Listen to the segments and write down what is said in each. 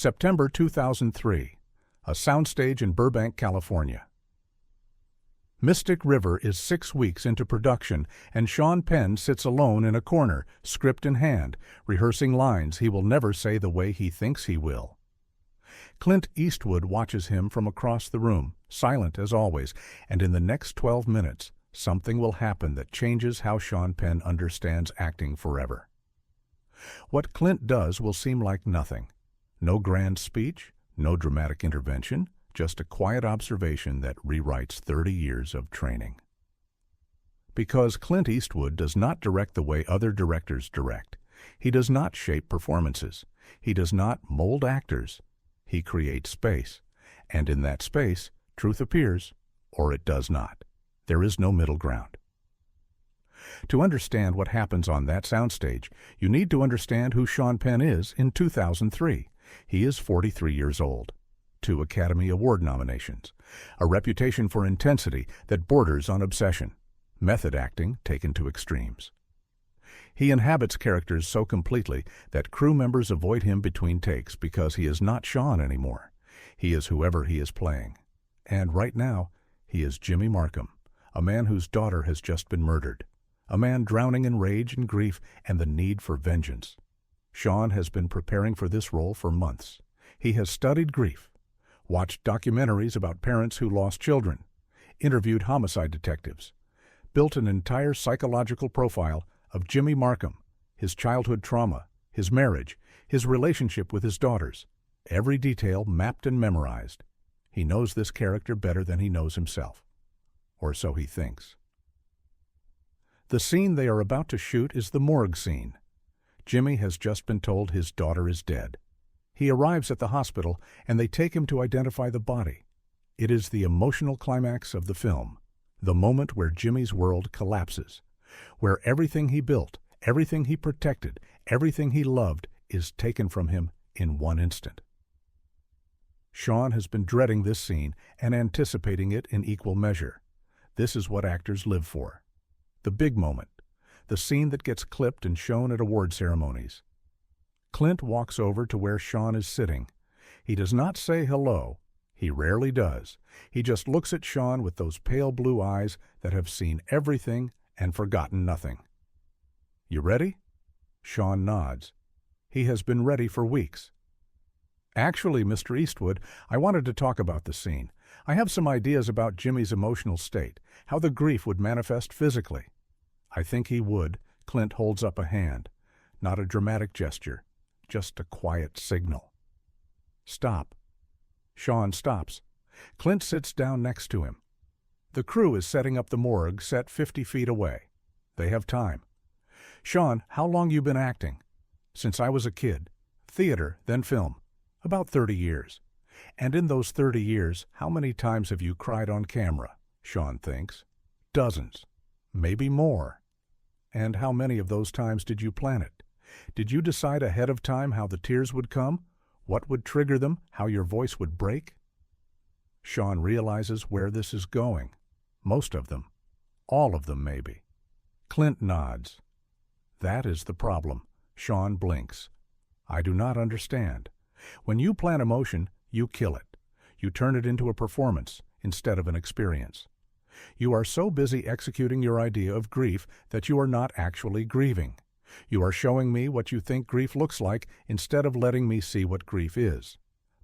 September 2003. A soundstage in Burbank, California. Mystic River is 6 weeks into production, and Sean Penn sits alone in a corner, script in hand, rehearsing lines he will never say the way he thinks he will. Clint Eastwood watches him from across the room, silent as always, and in the next 12 minutes, something will happen that changes how Sean Penn understands acting forever. What Clint does will seem like nothing. No grand speech, no dramatic intervention, just a quiet observation that rewrites 30 years of training. Because Clint Eastwood does not direct the way other directors direct. He does not shape performances. He does not mold actors. He creates space, and in that space, truth appears, or it does not. There is no middle ground. To understand what happens on that soundstage, you need to understand who Sean Penn is in 2003. He is 43 years old. 2 Academy Award nominations, a reputation for intensity that borders on obsession, method acting taken to extremes. He inhabits characters so completely that crew members avoid him between takes because he is not Sean anymore. He is whoever he is playing. And right now, he is Jimmy Markham, a man whose daughter has just been murdered, a man drowning in rage and grief and the need for vengeance. Sean has been preparing for this role for months. He has studied grief, watched documentaries about parents who lost children, interviewed homicide detectives, built an entire psychological profile of Jimmy Markham, his childhood trauma, his marriage, his relationship with his daughters, every detail mapped and memorized. He knows this character better than he knows himself. Or so he thinks. The scene they are about to shoot is the morgue scene. Jimmy has just been told his daughter is dead. He arrives at the hospital, and they take him to identify the body. It is the emotional climax of the film, the moment where Jimmy's world collapses, where everything he built, everything he protected, everything he loved is taken from him in one instant. Sean has been dreading this scene and anticipating it in equal measure. This is what actors live for. The big moment, the scene that gets clipped and shown at award ceremonies. Clint walks over to where Sean is sitting. He does not say hello. He rarely does. He just looks at Sean with those pale blue eyes that have seen everything and forgotten nothing. "You ready?" Sean nods. He has been ready for weeks. "Actually, Mr. Eastwood, I wanted to talk about the scene. I have some ideas about Jimmy's emotional state, how the grief would manifest physically." "I think he would." Clint holds up a hand. Not a dramatic gesture, just a quiet signal. "Stop." Sean stops. Clint sits down next to him. The crew is setting up the morgue set 50 feet away. They have time. "Sean, how long you been acting?" "Since I was a kid. Theater, then film. About 30 years. "And in those 30 years, how many times have you cried on camera?" Sean thinks. "Dozens. Maybe more." "And how many of those times did you plan it? Did you decide ahead of time how the tears would come? What would trigger them? How your voice would break?" Sean realizes where this is going. Most of them. All of them, maybe. Clint nods. "That is the problem." Sean blinks. "I do not understand. When you plan emotion, you kill it. You turn it into a performance instead of an experience. You are so busy executing your idea of grief that you are not actually grieving. You are showing me what you think grief looks like instead of letting me see what grief is.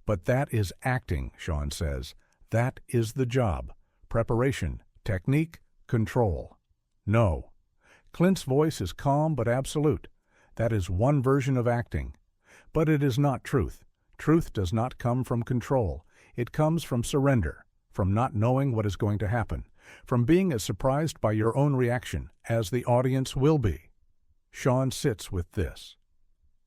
But that is acting," Sean says. "That is the job. Preparation, technique, control." "No." Clint's voice is calm but absolute. "That is one version of acting. But it is not truth. Truth does not come from control. It comes from surrender, from not knowing what is going to happen, from being as surprised by your own reaction as the audience will be." Sean sits with this.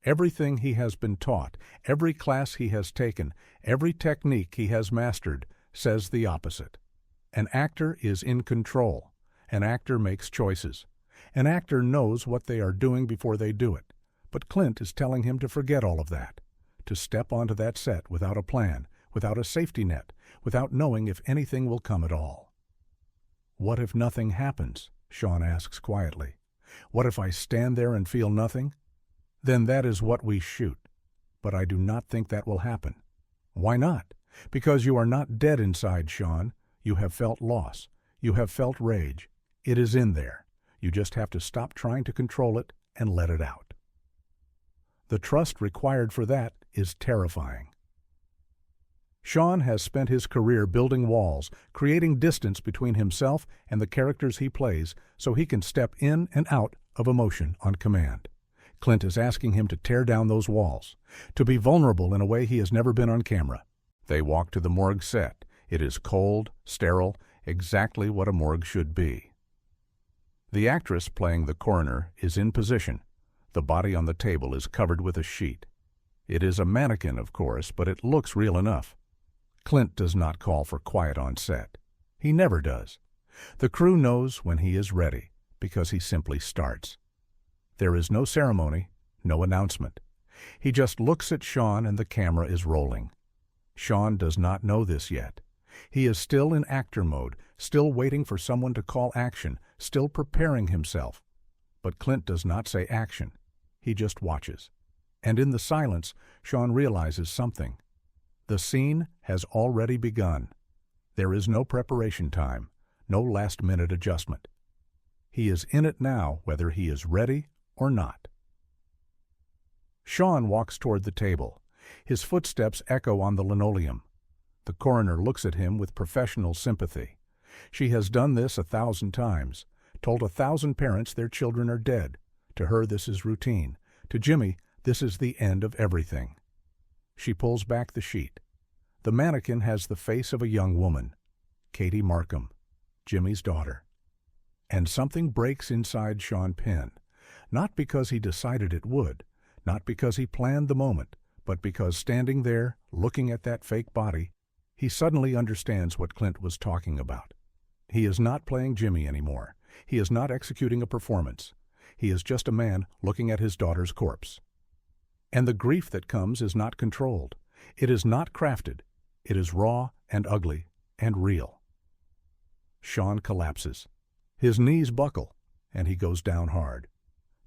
Everything he has been taught, every class he has taken, every technique he has mastered, says the opposite. An actor is in control. An actor makes choices. An actor knows what they are doing before they do it. But Clint is telling him to forget all of that, to step onto that set without a plan, without a safety net, without knowing if anything will come at all. "What if nothing happens?" Sean asks quietly. "What if I stand there and feel nothing?" "Then that is what we shoot." But I do not think that will happen. Why not? Because you are not dead inside, Sean. You have felt loss. You have felt rage. It is in there. You just have to stop trying to control it and let it out. The trust required for that is terrifying. Sean has spent his career building walls, creating distance between himself and the characters he plays so he can step in and out of emotion on command. Clint is asking him to tear down those walls, to be vulnerable in a way he has never been on camera. They walk to the morgue set. It is cold, sterile, exactly what a morgue should be. The actress playing the coroner is in position. The body on the table is covered with a sheet. It is a mannequin, of course, but it looks real enough. Clint does not call for quiet on set. He never does. The crew knows when he is ready, because he simply starts. There is no ceremony, no announcement. He just looks at Sean and the camera is rolling. Sean does not know this yet. He is still in actor mode, still waiting for someone to call action, still preparing himself. But Clint does not say action. He just watches. And in the silence, Sean realizes something. The scene has already begun. There is no preparation time, no last-minute adjustment. He is in it now, whether he is ready or not. Sean walks toward the table. His footsteps echo on the linoleum. The coroner looks at him with professional sympathy. She has done this 1,000 times, told 1,000 parents their children are dead. To her, this is routine. To Jimmy, this is the end of everything. She pulls back the sheet. The mannequin has the face of a young woman, Katie Markham, Jimmy's daughter. And something breaks inside Sean Penn, not because he decided it would, not because he planned the moment, but because standing there, looking at that fake body, he suddenly understands what Clint was talking about. He is not playing Jimmy anymore. He is not executing a performance. He is just a man looking at his daughter's corpse. And the grief that comes is not controlled. It is not crafted. It is raw and ugly and real. Sean collapses. His knees buckle, and he goes down hard.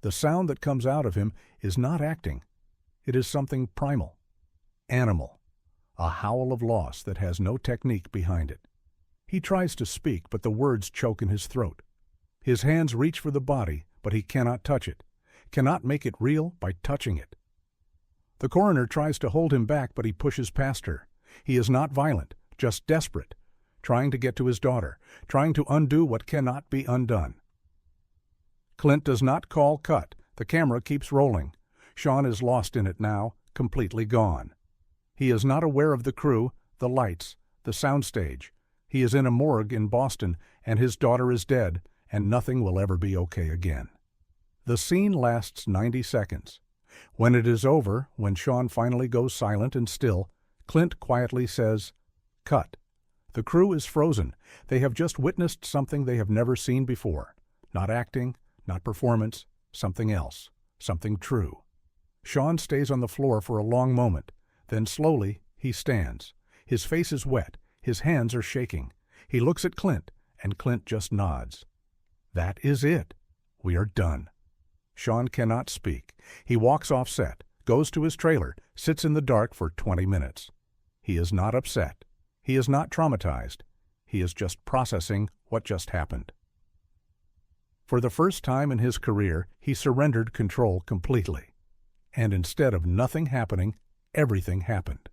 The sound that comes out of him is not acting. It is something primal, animal, a howl of loss that has no technique behind it. He tries to speak, but the words choke in his throat. His hands reach for the body, but he cannot touch it, cannot make it real by touching it. The coroner tries to hold him back, but he pushes past her. He is not violent, just desperate, trying to get to his daughter, trying to undo what cannot be undone. Clint does not call cut. The camera keeps rolling. Sean is lost in it now, completely gone. He is not aware of the crew, the lights, the soundstage. He is in a morgue in Boston, and his daughter is dead, and nothing will ever be okay again. The scene lasts 90 seconds. When it is over, when Sean finally goes silent and still, Clint quietly says, "Cut." The crew is frozen. They have just witnessed something they have never seen before. Not acting, not performance, something else, something true. Sean stays on the floor for a long moment. Then slowly he stands. His face is wet. His hands are shaking. He looks at Clint, and Clint just nods. That is it. We are done. Sean cannot speak. He walks off set, goes to his trailer, sits in the dark for 20 minutes. He is not upset. He is not traumatized. He is just processing what just happened. For the first time in his career, he surrendered control completely. And instead of nothing happening, everything happened.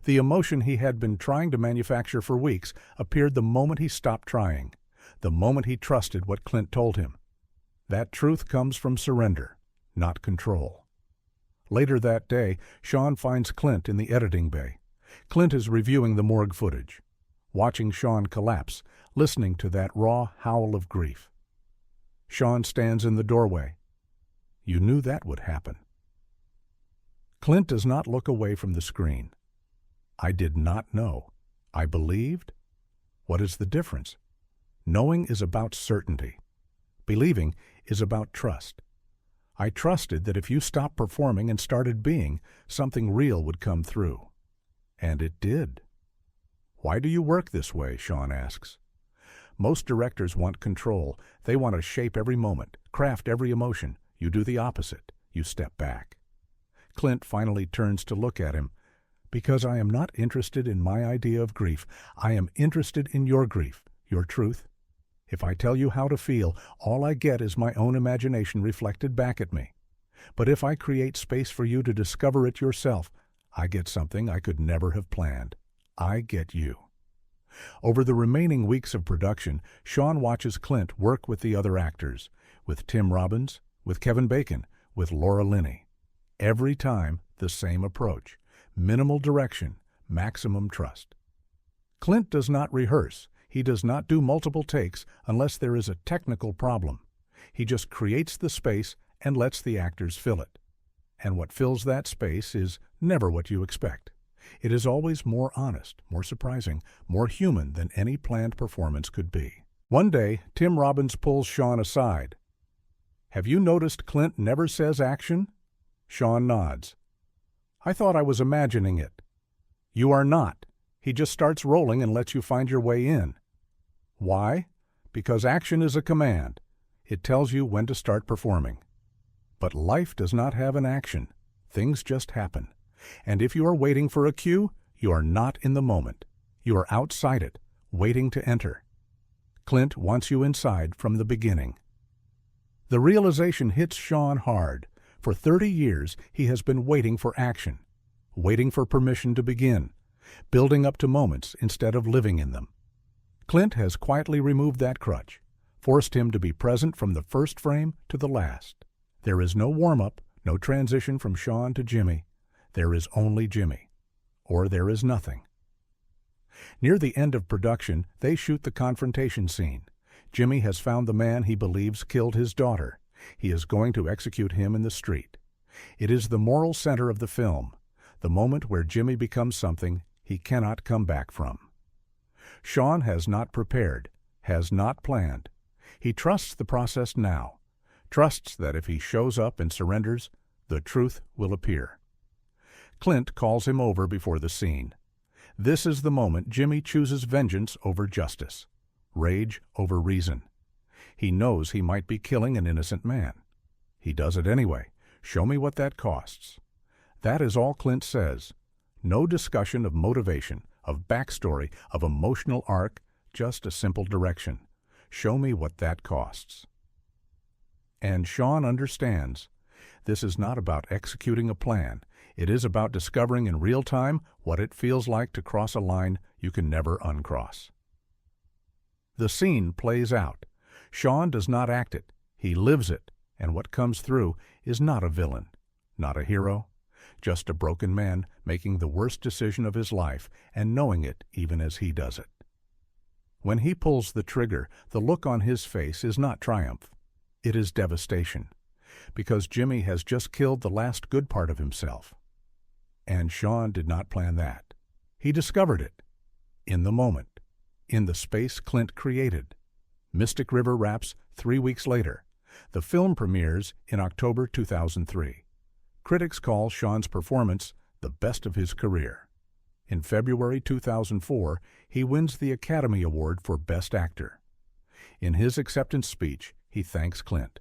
The emotion he had been trying to manufacture for weeks appeared the moment he stopped trying, the moment he trusted what Clint told him. That truth comes from surrender, not control. Later that day, Sean finds Clint in the editing bay. Clint is reviewing the morgue footage, watching Sean collapse, listening to that raw howl of grief. Sean stands in the doorway. You knew that would happen. Clint does not look away from the screen. I did not know. I believed? What is the difference? Knowing is about certainty. Believing is about trust. I trusted that if you stopped performing and started being, something real would come through. And it did. Why do you work this way? Sean asks. Most directors want control. They want to shape every moment, craft every emotion. You do the opposite. You step back. Clint finally turns to look at him. Because I am not interested in my idea of grief. I am interested in your grief, your truth. If I tell you how to feel, all I get is my own imagination reflected back at me. But if I create space for you to discover it yourself, I get something I could never have planned. I get you. Over the remaining weeks of production, Sean watches Clint work with the other actors, with Tim Robbins, with Kevin Bacon, with Laura Linney. Every time, the same approach. Minimal direction, maximum trust. Clint does not rehearse. He does not do multiple takes unless there is a technical problem. He just creates the space and lets the actors fill it. And what fills that space is never what you expect. It is always more honest, more surprising, more human than any planned performance could be. One day, Tim Robbins pulls Sean aside. "Have you noticed Clint never says action?" Sean nods. "I thought I was imagining it." "You are not. He just starts rolling and lets you find your way in." "Why?" "Because action is a command. It tells you when to start performing." But life does not have an action. Things just happen. And if you are waiting for a cue, you are not in the moment. You are outside it, waiting to enter. Clint wants you inside from the beginning. The realization hits Sean hard. For 30 years, he has been waiting for action, waiting for permission to begin, building up to moments instead of living in them. Clint has quietly removed that crutch, forced him to be present from the first frame to the last. There is no warm-up, no transition from Sean to Jimmy. There is only Jimmy. Or there is nothing. Near the end of production, they shoot the confrontation scene. Jimmy has found the man he believes killed his daughter. He is going to execute him in the street. It is the moral center of the film, the moment where Jimmy becomes something he cannot come back from. Sean has not prepared, has not planned. He trusts the process now, trusts that if he shows up and surrenders, the truth will appear. Clint calls him over before the scene. This is the moment Jimmy chooses vengeance over justice, rage over reason. He knows he might be killing an innocent man. He does it anyway. Show me what that costs. That is all Clint says. No discussion of motivation, of backstory, of emotional arc, just a simple direction. Show me what that costs. And Sean understands. This is not about executing a plan. It is about discovering in real time what it feels like to cross a line you can never uncross. The scene plays out. Sean does not act it. He lives it, and what comes through is not a villain, not a hero, just a broken man making the worst decision of his life and knowing it even as he does it. When he pulls the trigger, the look on his face is not triumph. It is devastation, because Jimmy has just killed the last good part of himself. And Sean did not plan that. He discovered it, in the moment, in the space Clint created. Mystic River wraps 3 weeks later. The film premieres in October 2003. Critics call Sean's performance the best of his career. In February 2004, he wins the Academy Award for Best Actor. In his acceptance speech, he thanks Clint,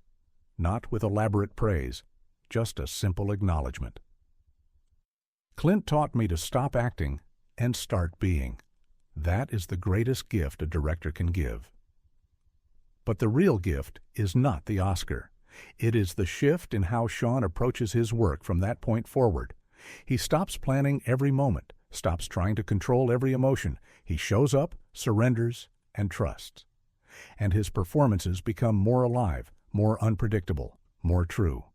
not with elaborate praise, just a simple acknowledgement. "Clint taught me to stop acting and start being. That is the greatest gift a director can give." But the real gift is not the Oscar. It is the shift in how Sean approaches his work from that point forward. He stops planning every moment, stops trying to control every emotion. He shows up, surrenders, and trusts. And his performances become more alive, more unpredictable, more true.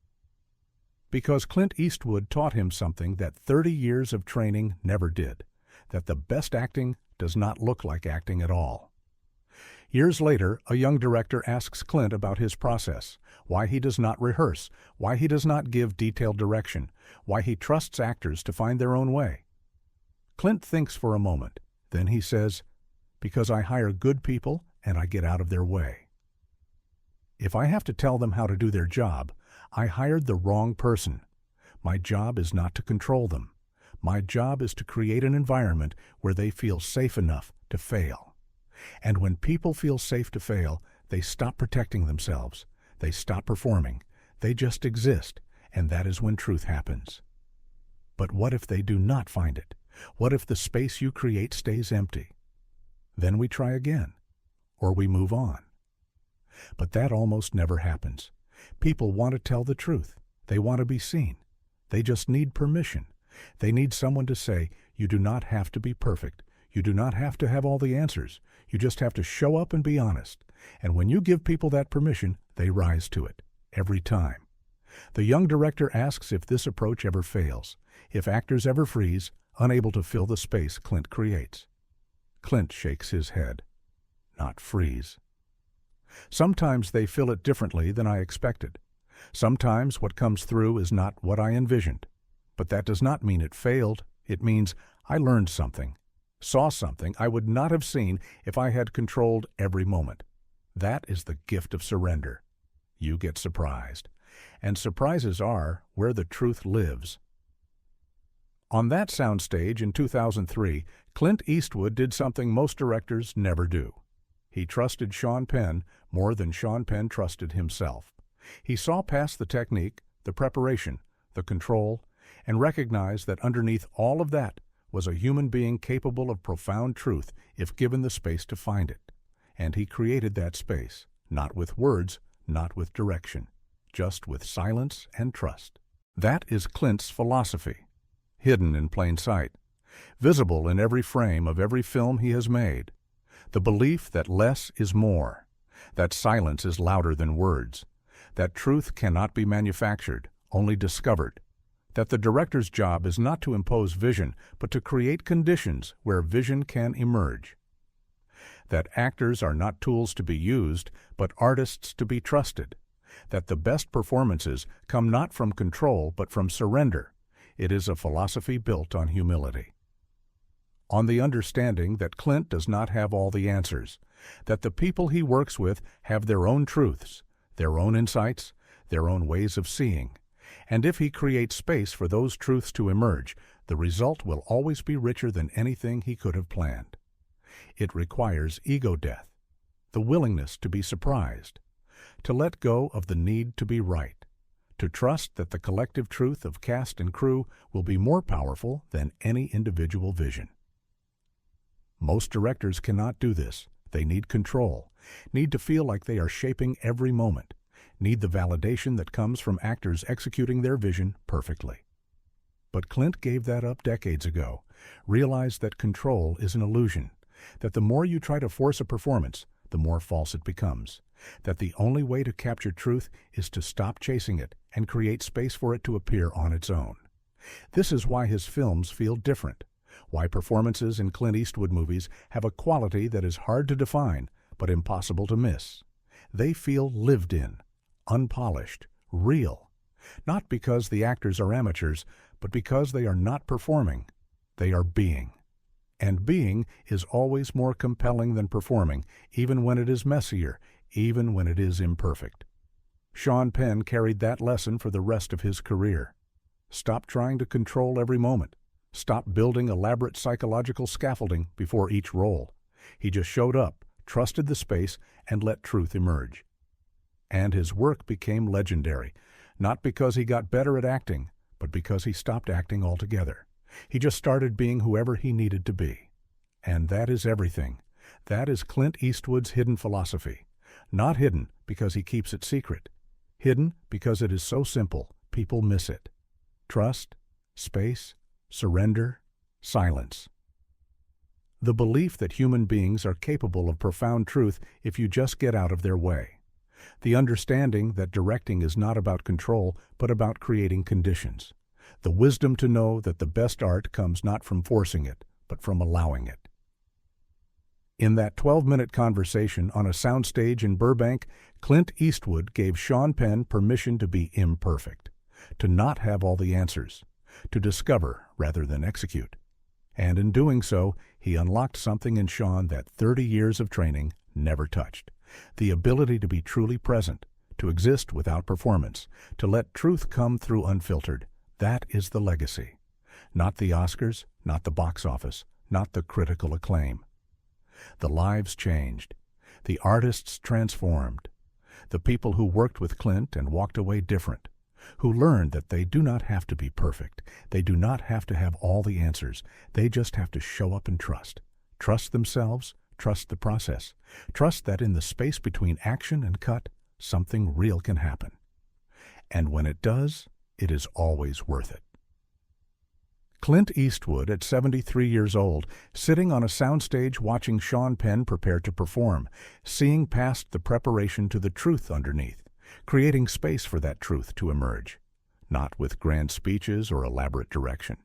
Because Clint Eastwood taught him something that 30 years of training never did, that the best acting does not look like acting at all. Years later, a young director asks Clint about his process, why he does not rehearse, why he does not give detailed direction, why he trusts actors to find their own way. Clint thinks for a moment. Then he says, "Because I hire good people and I get out of their way. If I have to tell them how to do their job, I hired the wrong person. My job is not to control them. My job is to create an environment where they feel safe enough to fail. And when people feel safe to fail, they stop protecting themselves. They stop performing. They just exist, and that is when truth happens. But what if they do not find it? What if the space you create stays empty? Then we try again, or we move on. But that almost never happens. People want to tell the truth. They want to be seen. They just need permission. They need someone to say, you do not have to be perfect. You do not have to have all the answers. You just have to show up and be honest. And when you give people that permission, they rise to it, every time. The young director asks if this approach ever fails, if actors ever freeze, unable to fill the space Clint creates. Clint shakes his head. Not freeze. Sometimes they fill it differently than I expected. Sometimes what comes through is not what I envisioned. But that does not mean it failed. It means I learned something, saw something I would not have seen if I had controlled every moment. That is the gift of surrender. You get surprised. And surprises are where the truth lives. On that soundstage in 2003, Clint Eastwood did something most directors never do. He trusted Sean Penn more than Sean Penn trusted himself. He saw past the technique, the preparation, the control, and recognized that underneath all of that was a human being capable of profound truth if given the space to find it. And he created that space, not with words, not with direction, just with silence and trust. That is Clint's philosophy, hidden in plain sight, visible in every frame of every film he has made. The belief that less is more, that silence is louder than words, that truth cannot be manufactured, only discovered, that the director's job is not to impose vision, but to create conditions where vision can emerge, that actors are not tools to be used, but artists to be trusted, that the best performances come not from control, but from surrender. It is a philosophy built on humility. On the understanding that Clint does not have all the answers, that the people he works with have their own truths, their own insights, their own ways of seeing, and if he creates space for those truths to emerge, the result will always be richer than anything he could have planned. It requires ego death, the willingness to be surprised, to let go of the need to be right, to trust that the collective truth of cast and crew will be more powerful than any individual vision. Most directors cannot do this. They need control, need to feel like they are shaping every moment, need the validation that comes from actors executing their vision perfectly. But Clint gave that up decades ago, realized that control is an illusion, that the more you try to force a performance, the more false it becomes, that the only way to capture truth is to stop chasing it and create space for it to appear on its own. This is why his films feel different, why performances in Clint Eastwood movies have a quality that is hard to define but impossible to miss. They feel lived in, unpolished, real, not because the actors are amateurs, but because they are not performing, they are being. And being is always more compelling than performing, even when it is messier, even when it is imperfect. Sean Penn carried that lesson for the rest of his career. Stop trying to control every moment. Stop building elaborate psychological scaffolding before each role. He just showed up, trusted the space, and let truth emerge. And his work became legendary, not because he got better at acting, but because he stopped acting altogether. He just started being whoever he needed to be. And that is everything. That is Clint Eastwood's hidden philosophy. Not hidden because he keeps it secret. Hidden because it is so simple, people miss it. Trust, space, surrender, silence. The belief that human beings are capable of profound truth if you just get out of their way. The understanding that directing is not about control, but about creating conditions. The wisdom to know that the best art comes not from forcing it, but from allowing it. In that 12-minute conversation on a soundstage in Burbank, Clint Eastwood gave Sean Penn permission to be imperfect, to not have all the answers, to discover rather than execute. And in doing so, he unlocked something in Sean that 30 years of training never touched. The ability to be truly present, to exist without performance, to let truth come through unfiltered. That is the legacy. Not the Oscars, not the box office, not the critical acclaim. The lives changed. The artists transformed. The people who worked with Clint and walked away different. who learned that they do not have to be perfect. They do not have to have all the answers. They just have to show up and trust. Trust themselves, trust the process. Trust that in the space between action and cut, something real can happen. And when it does, it is always worth it. Clint Eastwood, at 73 years old, sitting on a soundstage watching Sean Penn prepare to perform, seeing past the preparation to the truth underneath, creating space for that truth to emerge, not with grand speeches or elaborate direction,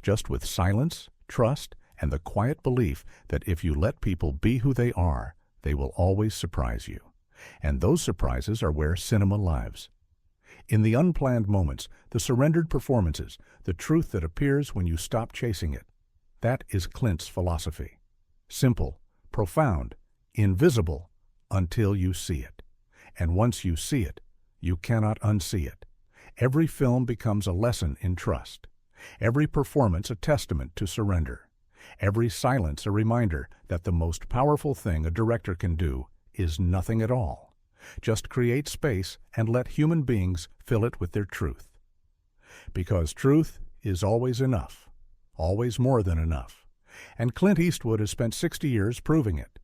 just with silence, trust, and the quiet belief that if you let people be who they are, they will always surprise you. And those surprises are where cinema lives. In the unplanned moments, the surrendered performances, the truth that appears when you stop chasing it. That is Clint's philosophy. Simple, profound, invisible, until you see it. And once you see it, you cannot unsee it. Every film becomes a lesson in trust. Every performance a testament to surrender. Every silence a reminder that the most powerful thing a director can do is nothing at all. Just create space and let human beings fill it with their truth. Because truth is always enough, always more than enough. And Clint Eastwood has spent 60 years proving it.